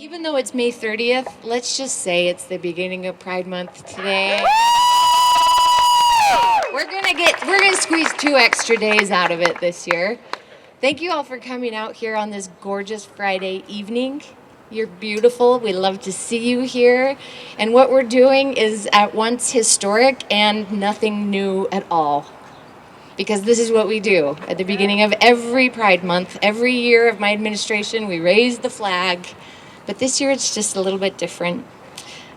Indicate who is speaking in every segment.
Speaker 1: Even though it's May 30th, let's just say it's the beginning of Pride Month today. We're gonna squeeze 2 extra days out of it this year. Thank you all for coming out here on this gorgeous Friday evening. You're beautiful. We love to see you here. And what we're doing is at once historic and nothing new at all. Because this is what we do at the beginning of every Pride Month. Every year of my administration, we raise the flag. But this year it's just a little bit different.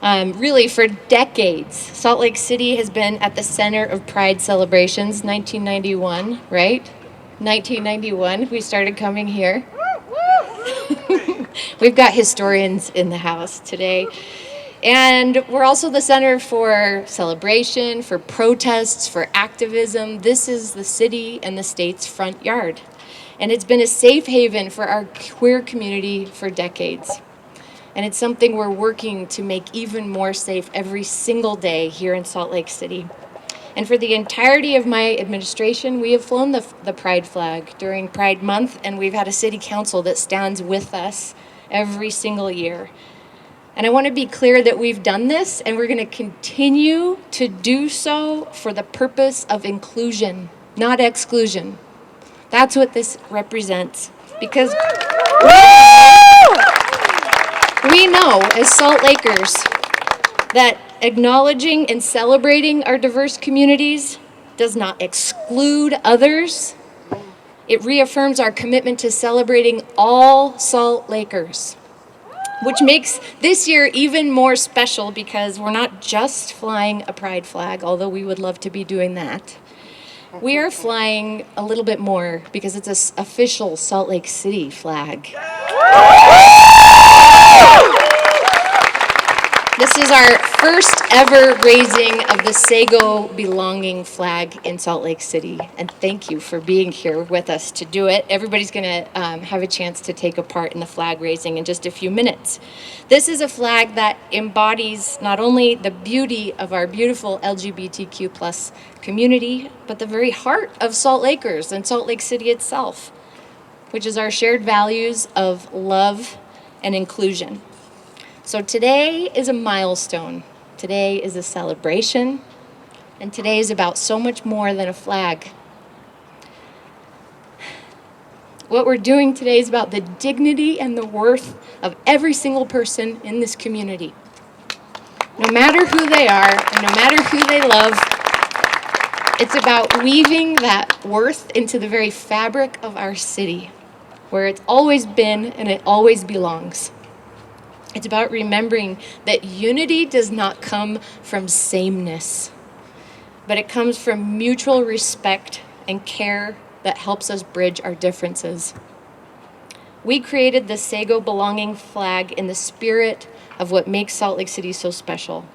Speaker 1: Really, for decades, Salt Lake City has been at the center of Pride celebrations. 1991, right? 1991, we started coming here. We've got historians in the house today. And we're also the center for celebration, for protests, for activism. This is the city and the state's front yard. And it's been a safe haven for our queer community for decades. And it's something we're working to make even more safe every single day here in Salt Lake City. And for the entirety of my administration, we have flown the Pride flag during Pride Month, and we've had a city council that stands with us every single year. And I want to be clear that we've done this, and we're going to continue to do so for the purpose of inclusion, not exclusion. That's what this represents. Because we know, as Salt Lakers, that acknowledging and celebrating our diverse communities does not exclude others. It reaffirms our commitment to celebrating all Salt Lakers, which makes this year even more special because we're not just flying a pride flag, although we would love to be doing that. We are flying a little bit more because it's an official Salt Lake City flag. This is our first ever raising of the Sego belonging flag in Salt Lake City. And thank you for being here with us to do it. Everybody's going to have a chance to take a part in the flag raising in just a few minutes. This is a flag that embodies not only the beauty of our beautiful LGBTQ plus community, but the very heart of Salt Lakers and Salt Lake City itself, which is our shared values of love and inclusion. So today is a milestone. Today is a celebration. And today is about so much more than a flag. What we're doing today is about the dignity and the worth of every single person in this community. No matter who they are, and no matter who they love, it's about weaving that worth into the very fabric of our city, where it's always been and it always belongs. It's about remembering that unity does not come from sameness, but it comes from mutual respect and care that helps us bridge our differences. We created the Sego belonging flag in the spirit of what makes Salt Lake City so special.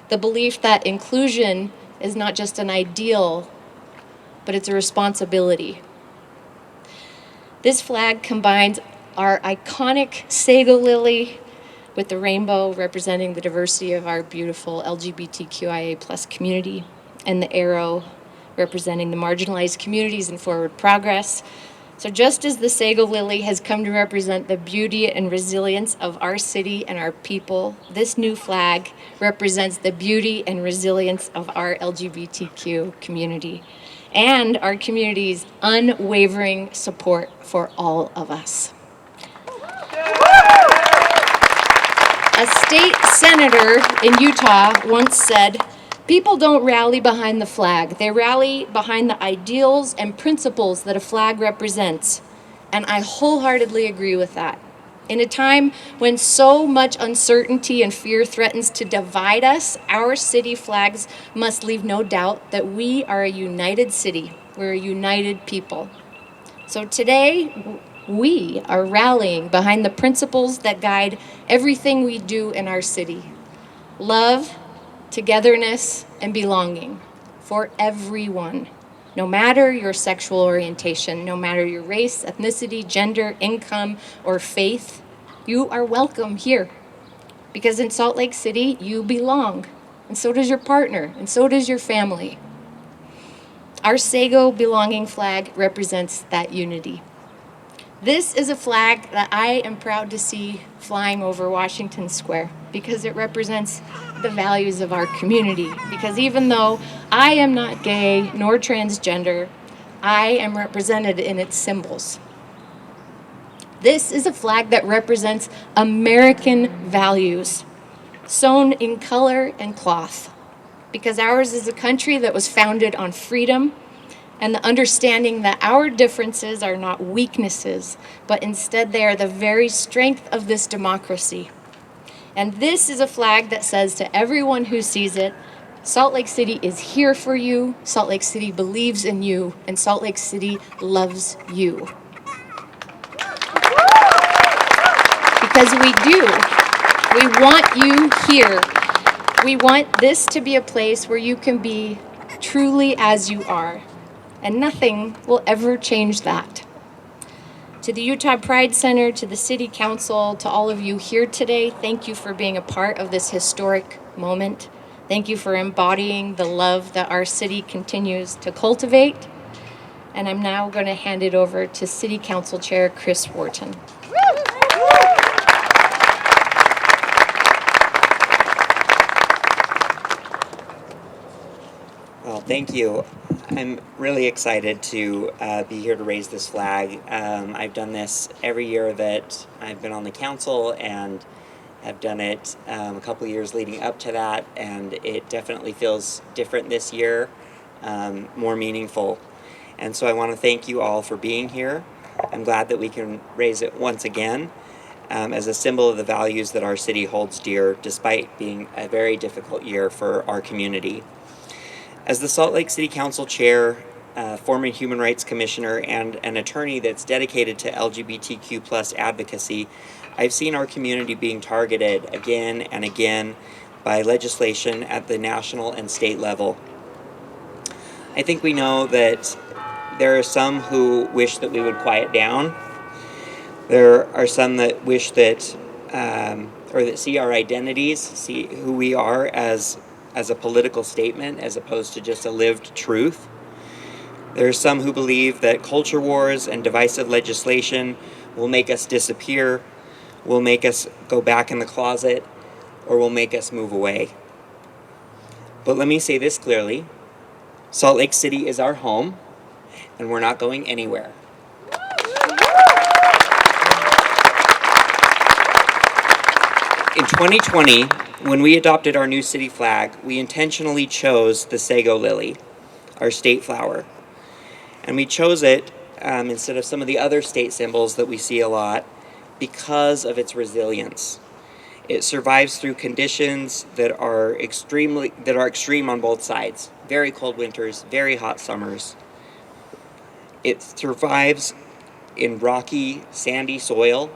Speaker 1: The belief that inclusion is not just an ideal, but it's a responsibility. This flag combines our iconic Sego lily with the rainbow representing the diversity of our beautiful LGBTQIA plus community, and the arrow representing the marginalized communities and forward progress. So just as the Sego lily has come to represent the beauty and resilience of our city and our people, this new flag represents the beauty and resilience of our LGBTQ community and our community's unwavering support for all of us. A state senator in Utah once said, "People don't rally behind the flag. They rally behind the ideals and principles that a flag represents." And I wholeheartedly agree with that. In a time when so much uncertainty and fear threatens to divide us, our city flags must leave no doubt that we are a united city. We're a united people. So today, we are rallying behind the principles that guide everything we do in our city. Love, togetherness, and belonging for everyone. No matter your sexual orientation, no matter your race, ethnicity, gender, income, or faith, you are welcome here. Because in Salt Lake City, you belong, and so does your partner, and so does your family. Our Sego belonging flag represents that unity. This is a flag that I am proud to see flying over Washington Square because it represents the values of our community. Because even though I am not gay nor transgender, I am represented in its symbols. This is a flag that represents American values, sewn in color and cloth, because ours is a country that was founded on freedom and the understanding that our differences are not weaknesses, but instead they are the very strength of this democracy. And this is a flag that says to everyone who sees it, Salt Lake City is here for you, Salt Lake City believes in you, and Salt Lake City loves you. Because we do. We want you here. We want this to be a place where you can be truly as you are, and nothing will ever change that. To the Utah Pride Center, to the City Council, to all of you here today, thank you for being a part of this historic moment. Thank you for embodying the love that our city continues to cultivate. And I'm now going to hand it over to City Council Chair Chris Wharton.
Speaker 2: Well, thank you. I'm really excited to be here to raise this flag. I've done this every year that I've been on the council, and have done it a couple of years leading up to that, and it definitely feels different this year, more meaningful. And so I want to thank you all for being here. I'm glad that we can raise it once again as a symbol of the values that our city holds dear, despite being a very difficult year for our community. As the Salt Lake City Council Chair, former Human Rights Commissioner, and an attorney that's dedicated to LGBTQ plus advocacy, I've seen our community being targeted again and again by legislation at the national and state level. I think we know that there are some who wish that we would quiet down. There are some that wish that, or that see our identities, see who we are as a political statement as opposed to just a lived truth. There are some who believe that culture wars and divisive legislation will make us disappear, will make us go back in the closet, or will make us move away. But let me say this clearly. Salt Lake City is our home, and we're not going anywhere. In 2020, when we adopted our new city flag, we intentionally chose the Sego lily, our state flower. And we chose it instead of some of the other state symbols that we see a lot because of its resilience. It survives through conditions that are extreme on both sides. Very cold winters, very hot summers. It survives in rocky, sandy soil,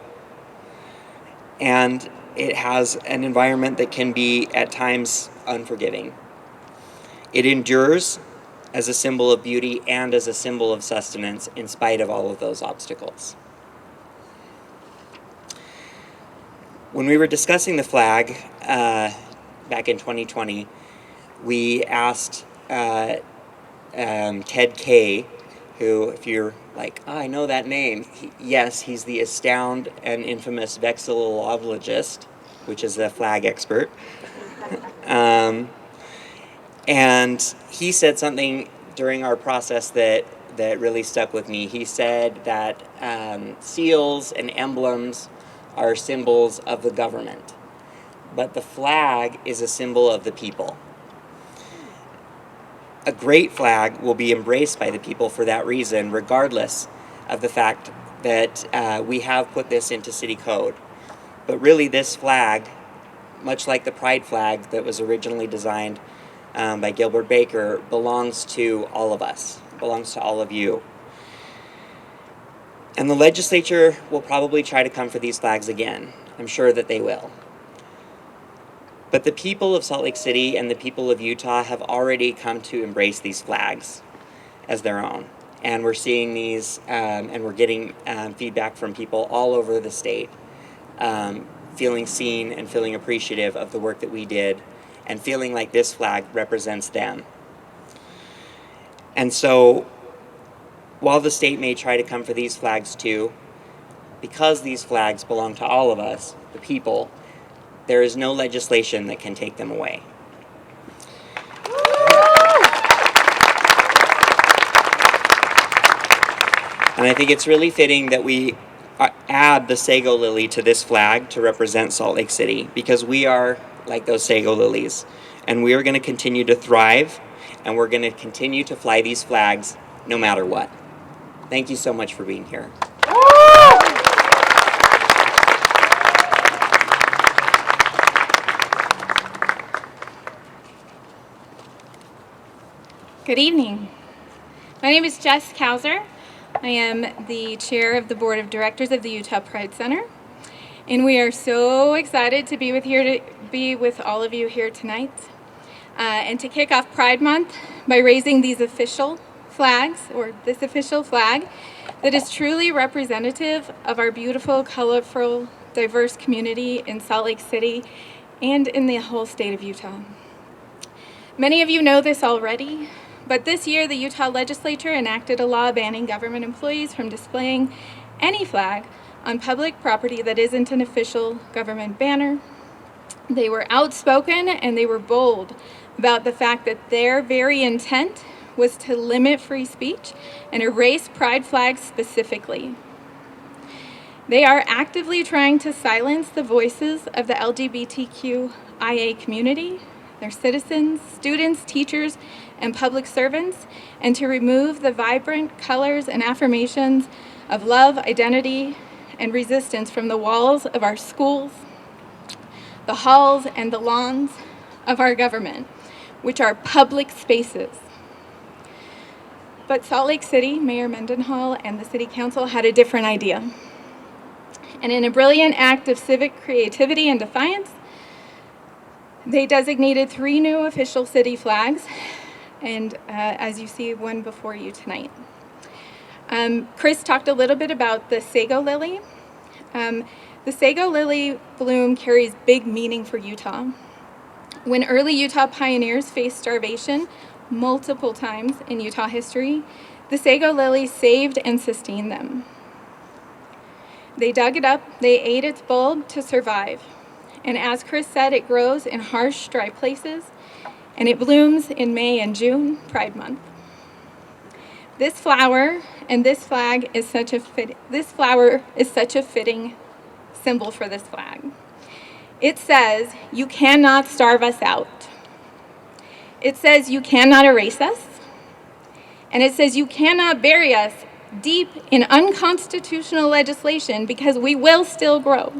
Speaker 2: and it has an environment that can be, at times, unforgiving. It endures as a symbol of beauty and as a symbol of sustenance in spite of all of those obstacles. When we were discussing the flag back in 2020, we asked Ted Kay, who, if you're like, oh, I know that name. Yes, he's the astound and infamous vexillologist, which is a flag expert. And he said something during our process that really stuck with me. He said that seals and emblems are symbols of the government, but the flag is a symbol of the people. A great flag will be embraced by the people for that reason, regardless of the fact that we have put this into city code. But really, this flag, much like the pride flag that was originally designed by Gilbert Baker, belongs to all of us, belongs to all of you. And the legislature will probably try to come for these flags again. I'm sure that they will. But the people of Salt Lake City and the people of Utah have already come to embrace these flags as their own. And we're seeing these, and we're getting feedback from people all over the state, feeling seen and feeling appreciative of the work that we did, and feeling like this flag represents them. And so, while the state may try to come for these flags too, because these flags belong to all of us, the people, there is no legislation that can take them away. And I think it's really fitting that we add the Sego lily to this flag to represent Salt Lake City, because we are like those Sego lilies. And we are going to continue to thrive, and we're going to continue to fly these flags no matter what. Thank you so much for being here.
Speaker 3: Good evening. My name is Jess Kauser. I am the chair of the board of directors of the Utah Pride Center, and we are so excited to be with all of you here tonight, and to kick off Pride Month by raising these official flags, or this official flag that is truly representative of our beautiful, colorful, diverse community in Salt Lake City and in the whole state of Utah. Many of you know this already, but this year the Utah legislature enacted a law banning government employees from displaying any flag on public property that isn't an official government banner. They were outspoken and they were bold about the fact that their very intent was to limit free speech and erase pride flags specifically. They are actively trying to silence the voices of the LGBTQIA community, their citizens, students, teachers, and public servants, and to remove the vibrant colors and affirmations of love, identity, and resistance from the walls of our schools, the halls, and the lawns of our government, which are public spaces. But Salt Lake City, Mayor Mendenhall, and the City Council had a different idea. And in a brilliant act of civic creativity and defiance, they designated 3 new official city flags, and as you see, one before you tonight. Chris talked a little bit about the Sego lily. The Sego lily bloom carries big meaning for Utah. When early Utah pioneers faced starvation multiple times in Utah history, the Sego lily saved and sustained them. They dug it up, they ate its bulb to survive. And as Chris said, it grows in harsh, dry places, and it blooms in May and June, Pride Month. This flower and this flag is such a fitting symbol for this flag. It says, "You cannot starve us out." It says, "You cannot erase us." And it says, "You cannot bury us deep in unconstitutional legislation, because we will still grow."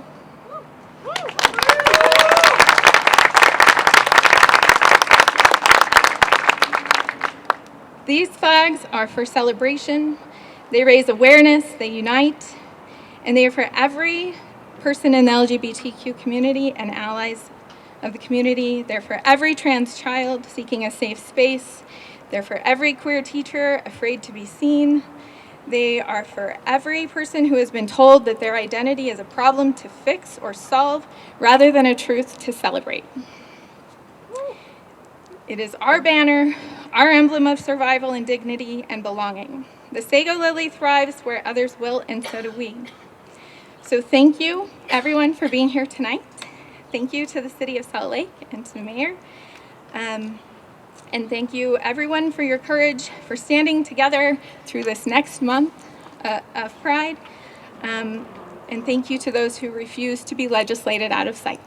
Speaker 3: These flags are for celebration, they raise awareness, they unite, and they are for every person in the LGBTQ community and allies of the community. They're for every trans child seeking a safe space. They're for every queer teacher afraid to be seen. They are for every person who has been told that their identity is a problem to fix or solve rather than a truth to celebrate. It is our banner, our emblem of survival and dignity and belonging. The Sego lily thrives where others will, and so do we. So thank you, everyone, for being here tonight. Thank you to the City of Salt Lake and to the Mayor. And thank you, everyone, for your courage, for standing together through this next month of Pride. And thank you to those who refuse to be legislated out of sight.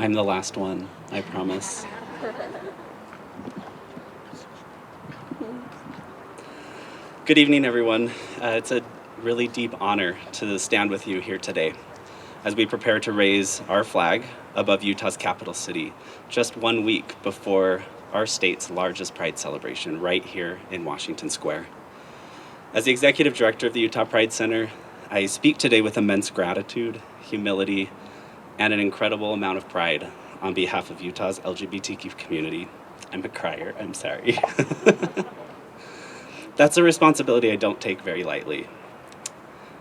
Speaker 4: I'm the last one, I promise. Good evening, everyone. It's a really deep honor to stand with you here today as we prepare to raise our flag above Utah's capital city, just 1 week before our state's largest Pride celebration right here in Washington Square. As the executive director of the Utah Pride Center, I speak today with immense gratitude, humility, and an incredible amount of pride on behalf of Utah's LGBTQ community. I'm a crier, I'm sorry. That's a responsibility I don't take very lightly.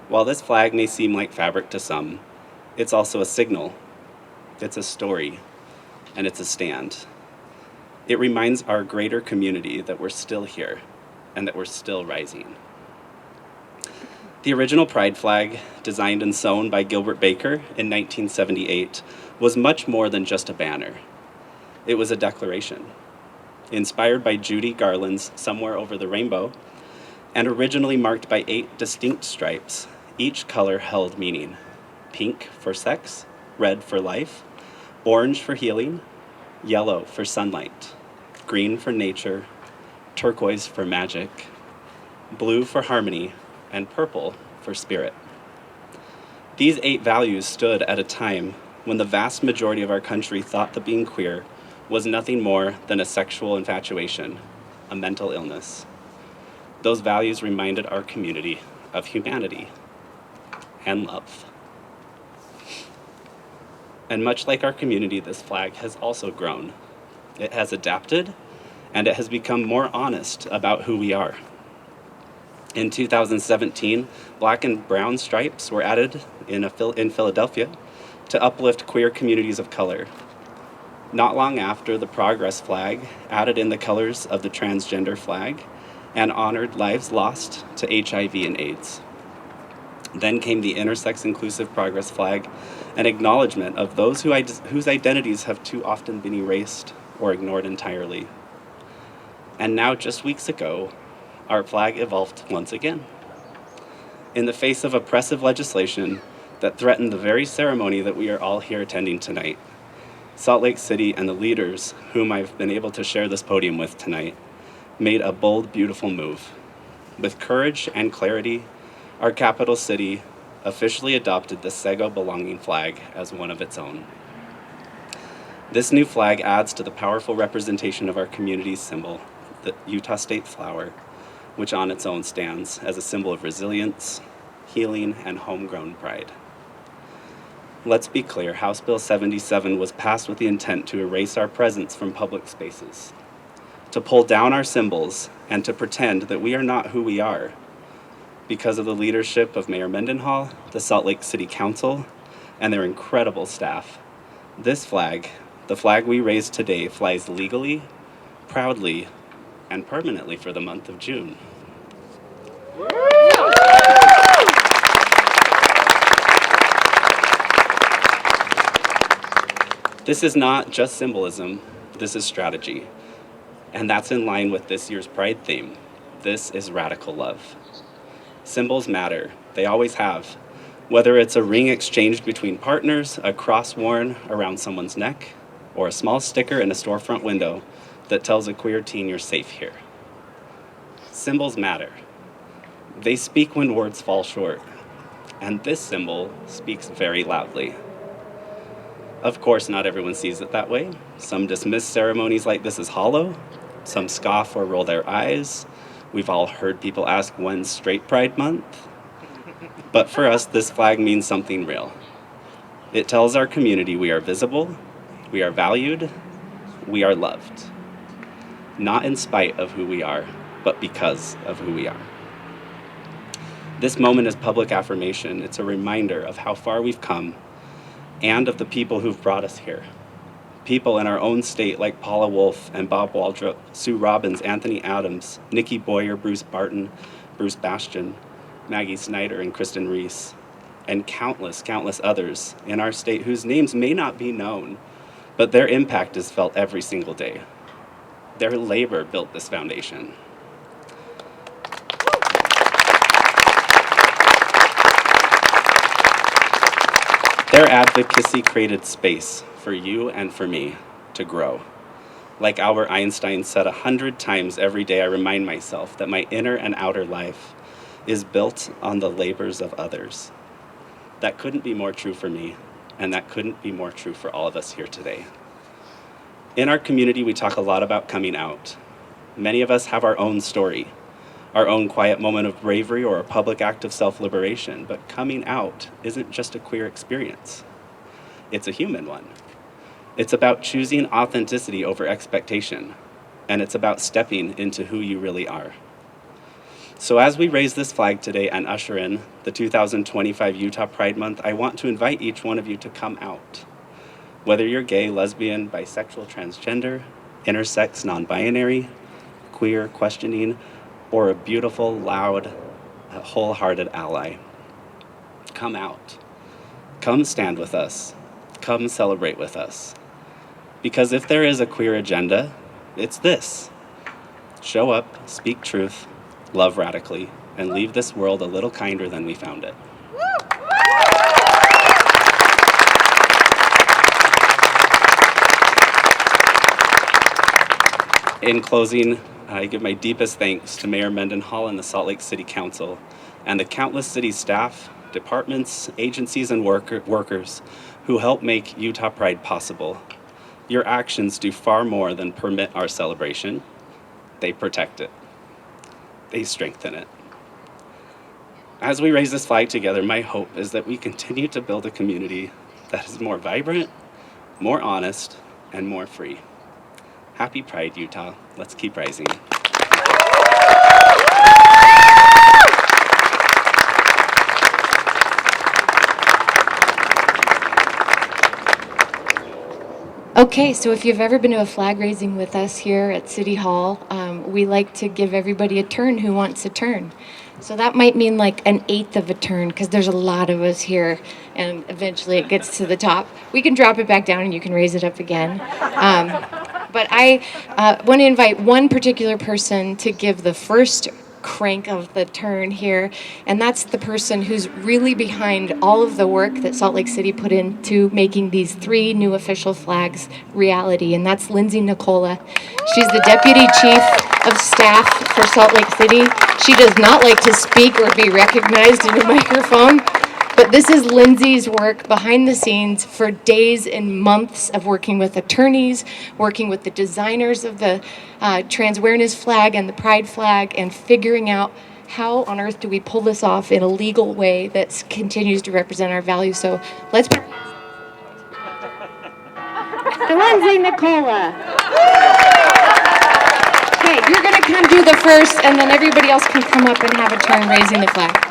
Speaker 4: While this flag may seem like fabric to some, it's also a signal. It's a story. and it's a stand. It reminds our greater community that we're still here and that we're still rising. The original pride flag, designed and sewn by Gilbert Baker in 1978, was much more than just a banner. It was a declaration, inspired by Judy Garland's Somewhere Over the Rainbow, and originally marked by 8 distinct stripes. Each color held meaning: pink for sex, red for life, orange for healing, yellow for sunlight, green for nature, turquoise for magic, blue for harmony, and purple for spirit. These 8 values stood at a time when the vast majority of our country thought that being queer was nothing more than a sexual infatuation, a mental illness. Those values reminded our community of humanity and love. And much like our community, this flag has also grown. It has adapted, and it has become more honest about who we are. In 2017, black and brown stripes were added in Philadelphia to uplift queer communities of color. Not long after, the Progress flag added in the colors of the transgender flag and honored lives lost to HIV and AIDS. Then came the intersex inclusive Progress flag, an acknowledgement of those whose identities have too often been erased or ignored entirely. And now, just weeks ago, our flag evolved once again. In the face of oppressive legislation that threatened the very ceremony that we are all here attending tonight, Salt Lake City and the leaders whom I've been able to share this podium with tonight made a bold, beautiful move. With courage and clarity, our capital city officially adopted the Sego belonging flag as one of its own. This new flag adds to the powerful representation of our community's symbol, the Utah State flower, which on its own stands as a symbol of resilience, healing, and homegrown pride. Let's be clear, House Bill 77 was passed with the intent to erase our presence from public spaces, to pull down our symbols, and to pretend that we are not who we are. Because of the leadership of Mayor Mendenhall, the Salt Lake City Council, and their incredible staff, this flag, the flag we raised today, flies legally, proudly, and permanently for the month of June. This is not just symbolism, this is strategy. And that's in line with this year's Pride theme. This is radical love. Symbols matter, they always have. Whether it's a ring exchanged between partners, a cross worn around someone's neck, or a small sticker in a storefront window that tells a queer teen you're safe here. Symbols matter. They speak when words fall short, and this symbol speaks very loudly. Of course, not everyone sees it that way. Some dismiss ceremonies like this as hollow. Some scoff or roll their eyes. We've all heard people ask, when's Straight Pride Month? But for us, this flag means something real. It tells our community we are visible, we are valued, we are loved. Not in spite of who we are, but because of who we are. This moment is public affirmation. It's a reminder of how far we've come and of the people who've brought us here. People in our own state like Paula Wolf and Bob Waldrop, Sue Robbins, Anthony Adams, Nikki Boyer, Bruce Barton, Bruce Bastian, Maggie Snyder, and Kristen Reese, and countless others in our state whose names may not be known, but their impact is felt every single day. Their labor built this foundation. Their advocacy created space for you and for me to grow. Like Albert Einstein said 100 times every day, I remind myself that my inner and outer life is built on the labors of others. That couldn't be more true for me, and that couldn't be more true for all of us here today. In our community, we talk a lot about coming out. Many of us have our own story, our own quiet moment of bravery or a public act of self-liberation, but coming out isn't just a queer experience. It's a human one. It's about choosing authenticity over expectation, and it's about stepping into who you really are. So as we raise this flag today and usher in the 2025 Utah Pride Month, I want to invite each one of you to come out. Whether you're gay, lesbian, bisexual, transgender, intersex, non-binary, queer, questioning, or a beautiful, loud, wholehearted ally, come out. Come stand with us. Come celebrate with us. Because if there is a queer agenda, it's this. Show up, speak truth, love radically, and leave this world a little kinder than we found it. In closing, I give my deepest thanks to Mayor Mendenhall and the Salt Lake City Council and the countless city staff, departments, agencies, and workers who help make Utah Pride possible. Your actions do far more than permit our celebration. They protect it. They strengthen it. As we raise this flag together, my hope is that we continue to build a community that is more vibrant, more honest, and more free. Happy Pride, Utah. Let's keep rising.
Speaker 1: Okay, so if you've ever been to a flag raising with us here at City Hall, we like to give everybody a turn who wants a turn. So that might mean like an eighth of a turn, because there's a lot of us here, and eventually it gets to the top. We can drop it back down and you can raise it up again. But I want to invite one particular person to give the first crank of the turn here, and that's the person who's really behind all of the work that Salt Lake City put into making these 3 new official flags reality, and that's Lindsay Nicola. She's the Deputy Chief of Staff for Salt Lake City. She does not like to speak or be recognized in a microphone, but this is Lindsay's work behind the scenes for days and months of working with attorneys, working with the designers of the trans awareness flag and the pride flag, and figuring out how on earth do we pull this off in a legal way that continues to represent our values. So let's put Lindsay Nicola. Okay, you're gonna come do the first, and then everybody else can come up and have a turn raising the flag.